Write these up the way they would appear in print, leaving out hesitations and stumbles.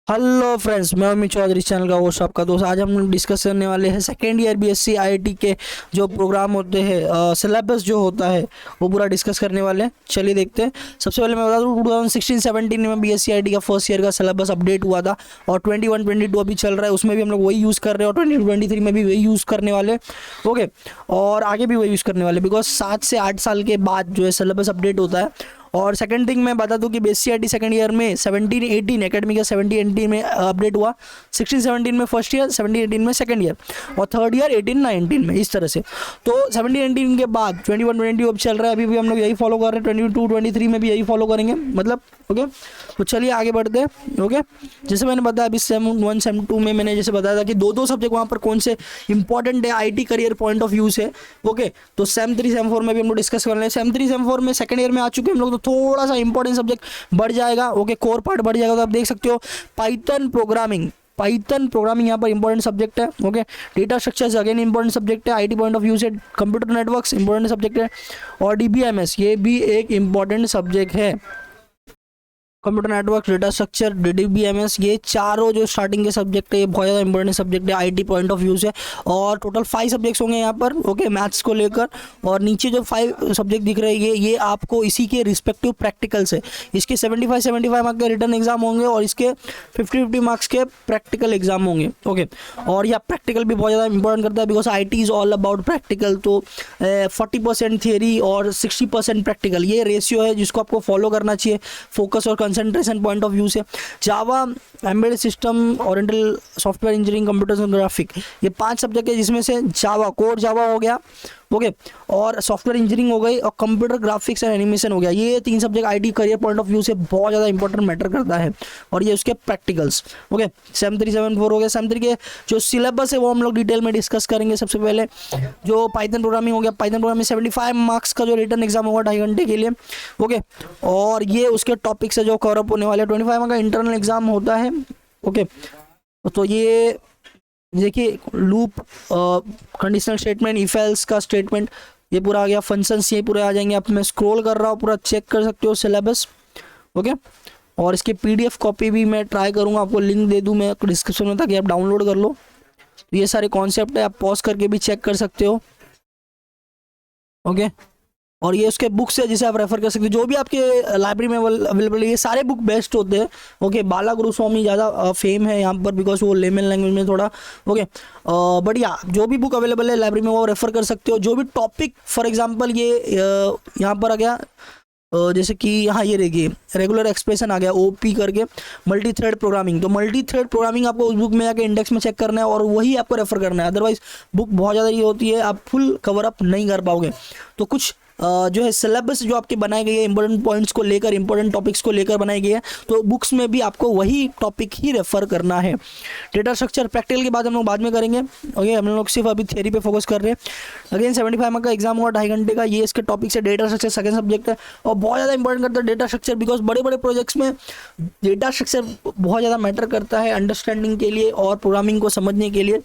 Hello friends, मैं Amit Chaudhary, channel का host आपका दोस्त। आज हम लोग डिस्कस करने वाले हैं सेकेंड ईयर बीएससी आईआईटी के जो प्रोग्राम होते हैं, सिलेबस जो होता है वो पूरा डिस्कस करने वाले हैं। चलिए देखते हैं। सबसे पहले मैं बता दूं 2016-17 में बीएससी आईआईटी का फर्स्ट ईयर का सिलेबस अपडेट हुआ था और 21-22 अभी चल रहा है, उसमें भी हम लोग वही यूज़ कर रहे हैं और 2023 में भी वही यूज़ करने वाले। ओके, और आगे भी वही यूज़ करने वाले बिकॉज 7 से 8 साल के बाद जो है सिलेबस अपडेट होता है। और सेकंड थिंग मैं बता दूं कि बीएससी आईआईटी सेकंड ईयर में 17-18 एकेडमिक का 17-18 में अपडेट हुआ, 16-17 में फर्स्ट ईयर, 17-18 में सेकंड ईयर और थर्ड ईयर 18-19 में, इस तरह से। तो 17-18 के बाद 21-22 अब चल रहा है, अभी भी हम लोग यही फॉलो कर रहे हैं, 22-23 में भी यही फॉलो करेंगे मतलब। ओके, तो चलिए आगे बढ़ते हैं। ओके, जैसे मैंने बताया अभी सेम 1 सेम 2 में मैंने जैसे बताया था कि दो सब्जेक्ट वहाँ पर कौन से इंपॉर्टेंट है IT career point of view से। ओके, तो सेम 3 सेम 4 में भी हम लोग डिस्कस कर रहे हैं। सेम 3 सेम 4 में सेकंड ईयर में आ चुके हैं हम लोग, तो थोड़ा सा इंपॉर्टेंट सब्जेक्ट बढ़ जाएगा। ओके, कोर पार्ट बढ़ जाएगा। तो आप देख सकते हो पाइथन प्रोग्रामिंग यहाँ पर इंपॉर्टेंट सब्जेक्ट है। Okay, data structures again important subject है आईटी पॉइंट ऑफ व्यू से। कंप्यूटर नेटवर्क्स इंपॉर्टेंट सब्जेक्ट है और डीबीएमएस ये भी एक इंपॉर्टेंट सब्जेक्ट है। Computer network, data structure, DBMS, ये चारों जो स्टार्टिंग के सब्जेक्ट है ये बहुत ज़्यादा इंपॉर्टेंट सब्जेक्ट है आईटी पॉइंट ऑफ व्यू से। और टोटल 5 सब्जेक्ट्स होंगे यहाँ पर। ओके, मैथ्स को लेकर। और नीचे जो 5 सब्जेक्ट दिख रहे हैं ये आपको इसी के रिस्पेक्टिव प्रैक्टिकल से, इसके 75 मार्क्स के रिटर्न एग्जाम होंगे और इसके 50 मार्क्स के प्रैक्टिकल एग्जाम होंगे। ओके, और यह प्रैक्टिकल भी बहुत ज़्यादा इंपॉर्टेंट करता है because IT is all about practical. तो 40% थियरी और 60% प्रैक्टिकल, ये रेशियो है जिसको आपको फॉलो करना चाहिए फोकस और कंसंट्रेशन पॉइंट ऑफ व्यू से। Java, embedded system, oriental software engineering, computer graphic, ये 5 सब्जेक्ट है जिसमें से जावा, कोर जावा हो गया। ओके, और सॉफ्टवेयर इंजीनियरिंग हो गई और कंप्यूटर ग्राफिक्स एंड एनिमेशन हो गया। ये 3 subject IT career point of view से बहुत ज़्यादा इंपॉर्टेंट मैटर करता है और ये उसके प्रैक्टिकल्स। ओके, सेम 3 7 4 हो गया। सेम 3 के जो सिलेबस है वो हम लोग डिटेल में डिस्कस करेंगे। सबसे पहले जो पाइथन प्रोग्रामिंग हो गया, पाइथन प्रोग्रामिंग 75 मार्क्स का जो रिटर्न एग्जाम होगा 2.5 घंटे के लिए। ओके, और ये उसके टॉपिक से जो कवर अप होने वाले 25 का इंटरनल एग्जाम होता है। ओके, तो ये देखिए loop, conditional statement, if else का स्टेटमेंट, ये पूरा आ गया। फंक्शंस ये पूरे आ जाएंगे। आप मैं स्क्रॉल कर रहा हूँ, पूरा चेक कर सकते हो सिलेबस। ओके, और इसकी पीडीएफ कॉपी भी मैं ट्राई करूँगा, आपको लिंक दे दूँ मैं डिस्क्रिप्शन में ताकि आप डाउनलोड कर लो। ये सारे कॉन्सेप्ट है, आप पॉज करके भी चेक कर सकते हो। ओके, और ये उसके बुक्स है जिसे आप रेफर कर सकते हो, जो भी आपके लाइब्रेरी में अवेलेबल है। ये सारे बुक बेस्ट होते हैं। ओके, बाला गुरुस्वामी ज़्यादा फेम है यहाँ पर बिकॉज वो लेमन लैंग्वेज में थोड़ा। ओके, बढ़िया, जो भी बुक अवेलेबल है लाइब्रेरी में वो रेफर कर सकते हो। जो भी टॉपिक, फॉर एग्जांपल ये यहाँ पर आ गया, जैसे कि यहाँ ये देखिए रेगुलर एक्सप्रेशन आ गया, ओपी करके, मल्टी थ्रेड प्रोग्रामिंग। तो मल्टी थ्रेड प्रोग्रामिंग आपको उस बुक में जाके इंडेक्स में चेक करना है और वही आपको रेफर करना है। अदरवाइज बुक बहुत ज़्यादा ये होती है, आप फुल कवर अप नहीं कर पाओगे। तो कुछ जो है सिलेबस जो आपके बनाए गए हैं इंपॉर्टेंट पॉइंट्स को लेकर, इंपॉर्टेंट टॉपिक्स को लेकर बनाए गए हैं, तो बुक्स में भी आपको वही टॉपिक ही रेफर करना है। डेटा स्ट्रक्चर प्रैक्टिकल के बाद हम लोग बाद में करेंगे। ओके, हम लोग सिर्फ अभी थ्योरी पे फोकस कर रहे हैं। अगेन 75 मार्क्स का एग्जाम होगा 2.5 घंटे का। ये इसके टॉपिक से डेटा स्ट्रक्चर सेकंड सब्जेक्ट है और बहुत ज़्यादा इंपॉर्टेंट करता है डेटा स्ट्रक्चर बिकॉज बड़े बड़े प्रोजेक्ट्स में डेटा स्ट्रक्चर बहुत ज़्यादा मैटर करता है अंडरस्टैंडिंग के लिए और प्रोग्रामिंग को समझने के लिए।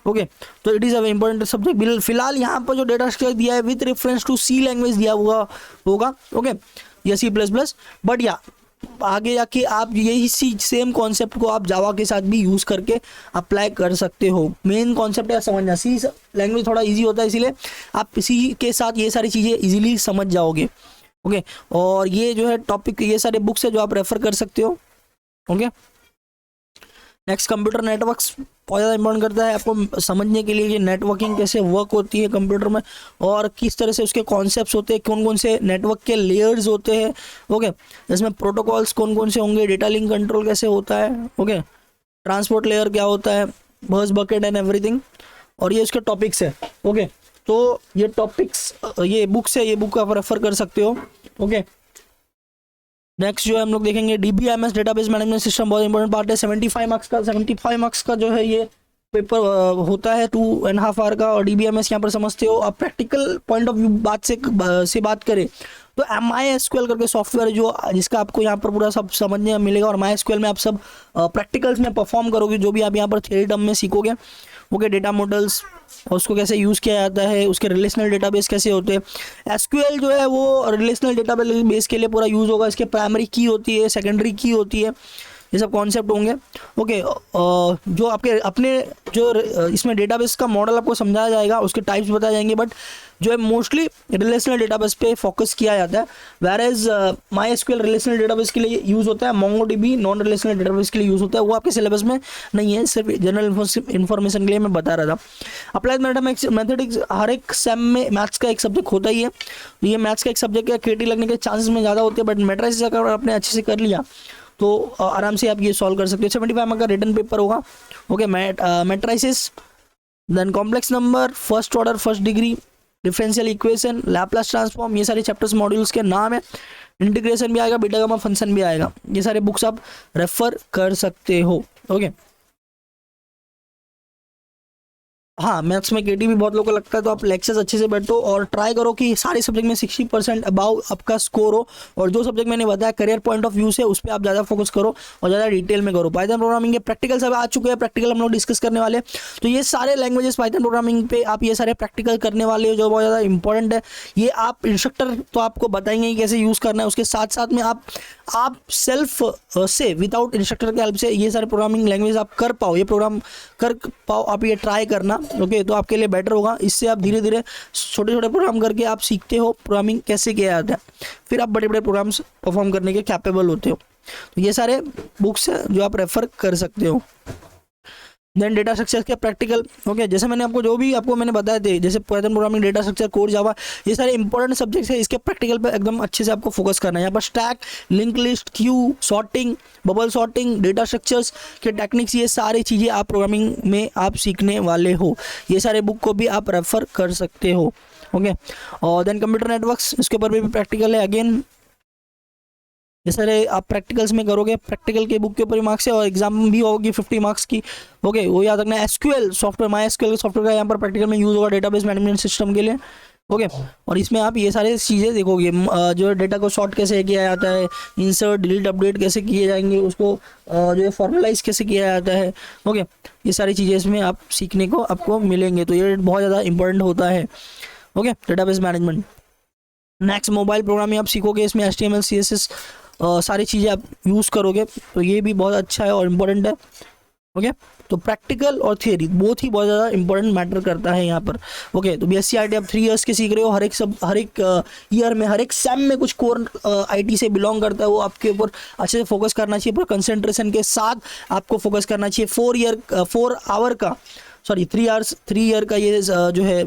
ओके, तो it is a important subject. फिलहाल यहाँ पर जो डेटा स्ट्रक्चर दिया है with reference to C language दिया हुआ होगा। ओके, या C++, बट या आगे जाके आप यही सेम कॉन्सेप्ट को आप जावा के साथ भी यूज़ करके अप्लाई कर सकते हो। मेन कॉन्सेप्ट है समझना, सी लैंग्वेज थोड़ा इजी होता है इसीलिए आप इसी के साथ ये सारी चीज़ें इजीली समझ जाओगे। ओके, और ये जो है टॉपिक, ये सारे बुक्स है जो आप रेफर कर सकते हो। ओके, नेक्स्ट कंप्यूटर नेटवर्क्स बहुत ज़्यादा इंपॉर्टेंट करता है आपको समझने के लिए कि नेटवर्किंग कैसे वर्क होती है कंप्यूटर में और किस तरह से उसके कॉन्सेप्ट्स होते हैं, कौन कौन से नेटवर्क के लेयर्स होते हैं। ओके, इसमें प्रोटोकॉल्स कौन कौन से होंगे, डेटा लिंक कंट्रोल कैसे होता है। ओके, ट्रांसपोर्ट लेयर क्या होता है, बस बकेट एंड एवरीथिंग, और ये उसके टॉपिक्स है। ओके, तो ये टॉपिक्स, ये बुक्स है, ये बुक आप रेफर कर सकते हो। ओके, नेक्स्ट जो है हम लोग देखेंगे डीबीएमएस, डेटाबेस मैनेजमेंट सिस्टम, बहुत इंपॉर्टेंट पार्ट है। 75 मार्क्स का जो है ये पेपर होता है 2.5 आवर का। और डीबीएमएस यहाँ पर समझते हो आप। प्रैक्टिकल पॉइंट ऑफ व्यू बात करें तो MySQL करके सॉफ्टवेयर जो जिसका आपको यहाँ पर पूरा सब समझने मिलेगा और MySQL में आप सब प्रैक्टिकल्स में परफॉर्म करोगे जो भी आप यहाँ पर थियरी टर्म में सीखोगे। ओके, डेटा मॉडल्स और उसको कैसे यूज़ किया जाता है, उसके रिलेशनल डेटाबेस कैसे होते हैं। एसक्यूएल जो है वो रिलेशनल डेटाबेस के लिए पूरा यूज़ होगा। इसके प्राइमरी की होती है, सेकेंडरी की होती है, ये सब कॉन्सेप्ट होंगे। ओके, जो आपके अपने जो इसमें डेटाबेस का मॉडल आपको समझाया जाएगा, उसके टाइप्स बताए जाएंगे, बट जो है मोस्टली रिलेशनल डेटाबेस पे फोकस किया जाता है। Whereas MySQL relational database के लिए यूज़ होता है, मोंगोडीबी नॉन रिलेशनल डेटाबेस के लिए यूज़ होता है। वो आपके सिलेबस में नहीं है, सिर्फ जनरल इन्फॉर्मेशन के लिए मैं बता रहा था। अप्लाइड मैथमेटिक्स हर एक सेम में मैथ्स का एक सब्जेक्ट होता ही है, तो ये मैथ्स का एक सब्जेक्ट है, केटी लगने के चांसेस में ज़्यादा होते हैं, बट मैट्रिसेस अगर आपने अच्छे से कर लिया तो आराम से आप ये सॉल्व कर सकते हो। 75 मार्क का रिटन पेपर होगा। Okay, matrices, then complex number, first order first degree, differential equation, Laplace transform, ये सारे चैप्टर्स मॉड्यूल्स के नाम है। इंटीग्रेशन भी आएगा, बीटा गामा फंक्शन भी आएगा। ये सारे बुक्स आप रेफर कर सकते हो। ओके, हाँ, मैथ्स में केटी भी बहुत लोगों को लगता है, तो आप लेक्चर्स अच्छे से बैठो और ट्राई करो कि सारे सब्जेक्ट में 60% अबाउ आपका स्कोर हो। और जो सब्जेक्ट मैंने बताया करियर पॉइंट ऑफ व्यू से, उस पर आप ज़्यादा फोकस करो और ज़्यादा डिटेल में करो। पाइथन प्रोग्रामिंग के प्रैक्टिकल सब आ चुके हैं, प्रैक्टिकल हम लोग डिस्कस करने वाले हैं। तो ये सारे लैंग्वेजेस पाइथन प्रोग्रामिंग पे आप ये सारे प्रैक्टिकल करने वाले हो, जो बहुत ज़्यादा इंपॉर्टेंट है। ये आप इंस्ट्रक्टर तो आपको बताएंगे ही कैसे यूज़ करना है, उसके साथ साथ में आप सेल्फ से विदाउट इंस्ट्रक्टर के हेल्प से ये सारे प्रोग्रामिंग लैंग्वेज आप कर पाओ, ये प्रोग्राम कर पाओ, आप ये ट्राई करना। ओके, तो आपके लिए बेटर होगा। इससे आप धीरे धीरे छोटे छोटे प्रोग्राम करके आप सीखते हो प्रोग्रामिंग कैसे किया जाता है, फिर आप बड़े बड़े प्रोग्राम्स परफॉर्म करने के कैपेबल होते हो। तो ये सारे बुक्स हैं जो आप रेफर कर सकते हो। देन डेटा स्ट्रक्चर के प्रैक्टिकल। ओके, जैसे मैंने आपको जो भी आपको मैंने बताए थे, जैसे Python programming, data structure, core, Java, ये सारे इंपॉर्टेंट सब्जेक्ट्स है। इसके प्रैक्टिकल पे एकदम अच्छे से आपको फोकस करना है। यहाँ पर stack, link list, Q, sorting, bubble sorting, data structures के टेक्निक्स, ये सारी चीज़ें आप प्रोग्रामिंग में आप सीखने वाले हो। ये सारे बुक को भी आप रेफर कर सकते हो। ओके, और देन कंप्यूटर नेटवर्क्स, इसके ऊपर भी प्रैक्टिकल है। अगेन ये सारे आप प्रैक्टिकल्स में करोगे, प्रैक्टिकल के बुक के ऊपर ही मार्क्स है और एग्जाम भी होगी 50 मार्क्स की। ओके, वो याद रखना है। SQL software, my SQL software का यहाँ पर प्रैक्टिकल में यूज़ होगा डेटाबेस मैनेजमेंट सिस्टम के लिए। ओके, और इसमें आप ये सारी चीज़ें देखोगे, जो डेटा को सॉर्ट कैसे किया जाता है, इंसर्ट, डिलीट, अपडेट कैसे किए जाएंगे, उसको जो है फॉर्मलाइज कैसे किया जाता है। ओके, ये सारी चीज़ें इसमें आप सीखने को आपको मिलेंगे, तो ये बहुत ज़्यादा इंपॉर्टेंट होता है। Okay, database management. Next mobile programming आप सीखोगे, इसमें HTML, CSS सारी चीज़ें आप यूज़ करोगे, तो ये भी बहुत अच्छा है और इम्पोर्टेंट है। ओके, तो प्रैक्टिकल और थियरी बहुत ही बहुत ज़्यादा इंपॉर्टेंट मैटर करता है यहाँ पर। ओके, तो BSc IT आप 3 ईयर्स के सीख रहे हो, हर एक ईयर में, हर एक सेम में कुछ कोर IT से बिलोंग करता है, वो आपके ऊपर अच्छे से फोकस करना चाहिए, पूरा कंसंट्रेशन के साथ आपको फोकस करना चाहिए। 4 आवर का, सॉरी 3 ईयर का ये जो है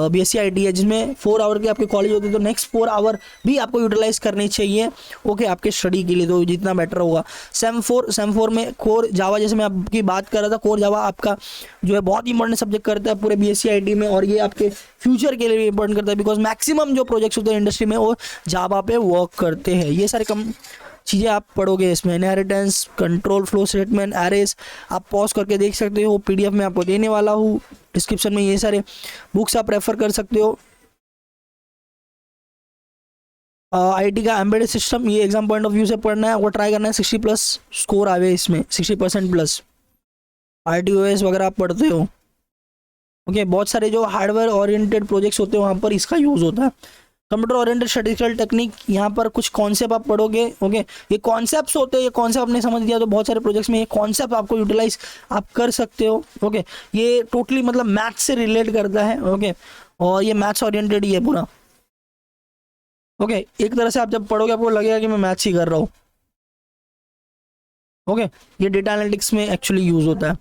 BSc IT है, जिसमें 4 आवर के आपके कॉलेज होते हैं, तो नेक्स्ट 4 आवर भी आपको यूटिलाइज करनी चाहिए। ओके, आपके स्टडी के लिए तो जितना बेटर होगा। सेम 4 में कोर जावा, जैसे मैं आपकी बात कर रहा था, कोर जावा आपका जो है बहुत इंपॉर्टेंट सब्जेक्ट करता है पूरे BSc IT में, और ये आपके फ्यूचर के लिए भी इंपॉर्टेंट करता है, बिकॉज मैक्सिमम जो प्रोजेक्ट्स होते हैं इंडस्ट्री में वो जावा पे वर्क करते हैं। ये सारे चीज़ें आप पढ़ोगे इसमें, inheritance, control flow statement, arrays, आप पॉज करके देख सकते हो, PDF में आपको देने वाला हूँ डिस्क्रिप्शन में। ये सारे बुक्स आप रेफर कर सकते हो। IT का एम्बेडेड सिस्टम, ये एग्जाम पॉइंट ऑफ व्यू से पढ़ना है, वो ट्राई करना है 60+ स्कोर आवे इसमें, 60% प्लस। RTOS वगैरह आप पढ़ते हो। ओके, बहुत सारे जो हार्डवेयर ओरिएंटेड प्रोजेक्ट्स होते हैं वहाँ पर इसका यूज़ होता है। कंप्यूटर ओरिएंटेड स्टैटिस्टिकल टेक्निक, यहाँ पर कुछ कॉन्सेप्ट आप पढ़ोगे। ओके, ये कॉन्सेप्ट्स होते हैं, ये कॉन्सेप्ट आपने समझ लिया तो बहुत सारे प्रोजेक्ट्स में ये कॉन्सेप्ट आपको यूटिलाइज आप कर सकते हो। ओके, ये टोटली मतलब मैथ्स से रिलेट करता है। ओके, और ये मैथ्स ओरिएंटेड ही है पूरा। ओके, एक तरह से आप जब पढ़ोगे आपको लगेगा कि मैं मैथ्स ही कर रहा हूँ। ओके, ये डेटा एनालिटिक्स में एक्चुअली यूज होता है,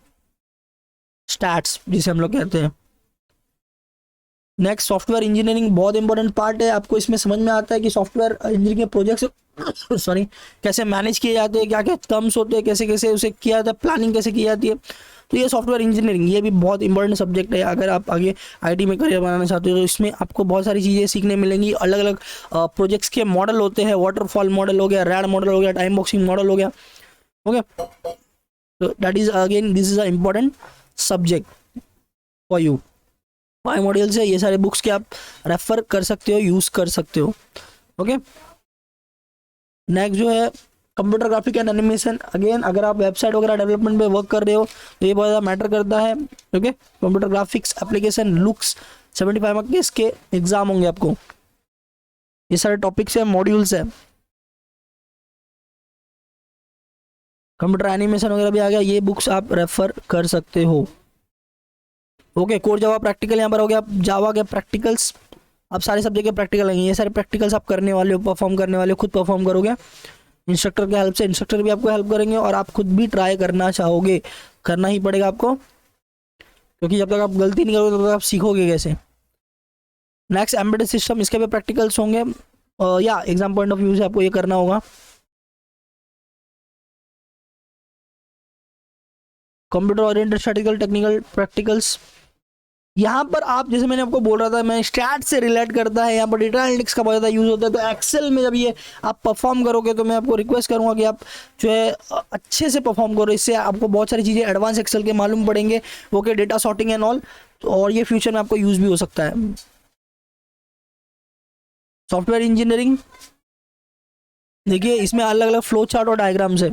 स्टैट्स जिसे हम लोग कहते हैं। नेक्स्ट सॉफ्टवेयर इंजीनियरिंग, बहुत इंपॉर्टेंट पार्ट है। आपको इसमें समझ में आता है कि सॉफ्टवेयर इंजीनियरिंग के प्रोजेक्ट्स सॉरी कैसे मैनेज किए जाते हैं, क्या क्या टर्म्स होते हैं, कैसे कैसे उसे किया जाता है, प्लानिंग कैसे की जाती है। तो ये सॉफ्टवेयर इंजीनियरिंग, ये भी बहुत इंपॉर्टेंट सब्जेक्ट है। अगर आप आगे IT में करियर बनाना चाहते हो तो इसमें आपको बहुत सारी चीज़ें सीखने मिलेंगी। अलग अलग प्रोजेक्ट्स के मॉडल होते हैं, वाटरफॉल मॉडल हो गया, रैड मॉडल हो गया, टाइम बॉक्सिंग मॉडल हो गया। ओके, तो that is again this is a important subject for you. 5 modules है, ये सारे बुक्स के आप रेफर कर सकते हो, यूज़ कर सकते हो। ओके, नेक्स्ट जो है computer graphic and animation. Again अगर आप वेबसाइट वगैरह डेवलपमेंट पे वर्क कर रहे हो तो ये बहुत ज़्यादा मैटर करता है। Okay, computer graphics application looks, 75 marks के इसके एग्जाम होंगे आपको। ये सारे टॉपिक्स है, मॉड्यूल्स है। कंप्यूटर एनिमेशन वगैरह भी आ गया, ये बुक्स आप रेफर कर सकते हो। ओके, कोर जावा प्रैक्टिकल यहाँ पर हो गया, जावा के प्रैक्टिकल्स, आप सारे सब्जेक्ट के प्रैक्टिकल आएंगे, ये सारे प्रैक्टिकल्स आप करने वाले हो, परफॉर्म करने वाले हो, खुद परफॉर्म करोगे इंस्ट्रक्टर के हेल्प से, इंस्ट्रक्टर भी आपको हेल्प करेंगे और आप खुद भी ट्राई करना चाहोगे, करना ही पड़ेगा आपको, क्योंकि जब तक आप गलती नहीं करोगे तब तक आप सीखोगे कैसे। नेक्स्ट एम्बेडेड सिस्टम, इसके भी प्रैक्टिकल्स होंगे, या एग्जाम पॉइंट ऑफ व्यू से आपको ये करना होगा। Computer oriented statistical technical practicals, यहाँ पर आप जैसे मैंने आपको बोल रहा था, मैं स्टैट से रिलेट करता है, यहाँ पर डेटा एनालिटिक्स का बहुत ज़्यादा यूज़ होता है, तो एक्सेल में जब ये आप परफॉर्म करोगे तो मैं आपको रिक्वेस्ट करूँगा कि आप जो है अच्छे से परफॉर्म करो, इससे आपको बहुत सारी चीज़ें एडवांस एक्सेल के मालूम पड़ेंगे, okay, data sorting and all, और ये फ्यूचर में आपको यूज़ भी हो सकता है। सॉफ्टवेयर इंजीनियरिंग, देखिए इसमें अलग अलग फ्लो चार्ट और डायग्राम्स है,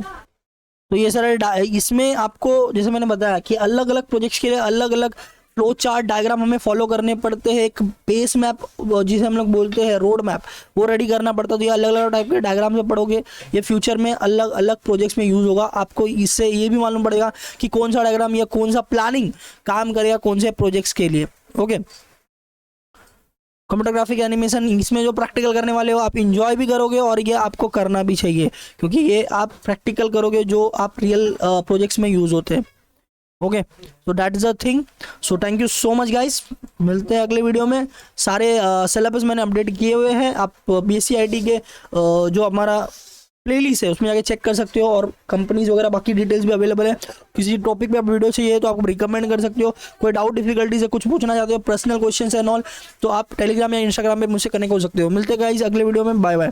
तो ये सारे इसमें आपको जैसे मैंने बताया कि अलग अलग प्रोजेक्ट्स के लिए अलग अलग फ्लो चार्ट डायग्राम हमें फॉलो करने पड़ते हैं, एक बेस मैप जिसे हम लोग बोलते हैं रोड मैप, वो रेडी करना पड़ता है। तो ये अलग अलग टाइप के डायग्राम से पढ़ोगे, ये फ्यूचर में अलग अलग प्रोजेक्ट्स में यूज़ होगा, आपको इससे ये भी मालूम पड़ेगा कि कौन सा डायग्राम या कौन सा प्लानिंग काम करेगा कौन से प्रोजेक्ट्स के लिए। ओके, कंप्यूटर ग्राफिक एनिमेशन, इसमें जो प्रैक्टिकल करने वाले हो आप इंजॉय भी करोगे और ये आपको करना भी चाहिए, क्योंकि ये आप प्रैक्टिकल करोगे जो आप रियल प्रोजेक्ट्स में यूज़ होते हैं। Okay, so that is a thing. So thank you so much guys, मिलते हैं अगले वीडियो में। सारे सिलेबस मैंने अपडेट किए हुए हैं, आप बीएससी आईटी के जो हमारा प्लेलिस्ट है उसमें जाके चेक कर सकते हो, और कंपनीज वगैरह बाकी डिटेल्स भी अवेलेबल है। किसी टॉपिक पे आप वीडियो चाहिए तो आप रिकमेंड कर सकते हो, कोई डाउट डिफिकल्टीज है, कुछ पूछना चाहते हो, पर्सनल क्वेश्चंस एंड ऑल, तो आप टेलीग्राम या इंस्टाग्राम पे मुझसे कनेक्ट हो सकते हो। मिलते हैं गाइस अगले वीडियो में, बाय बाय।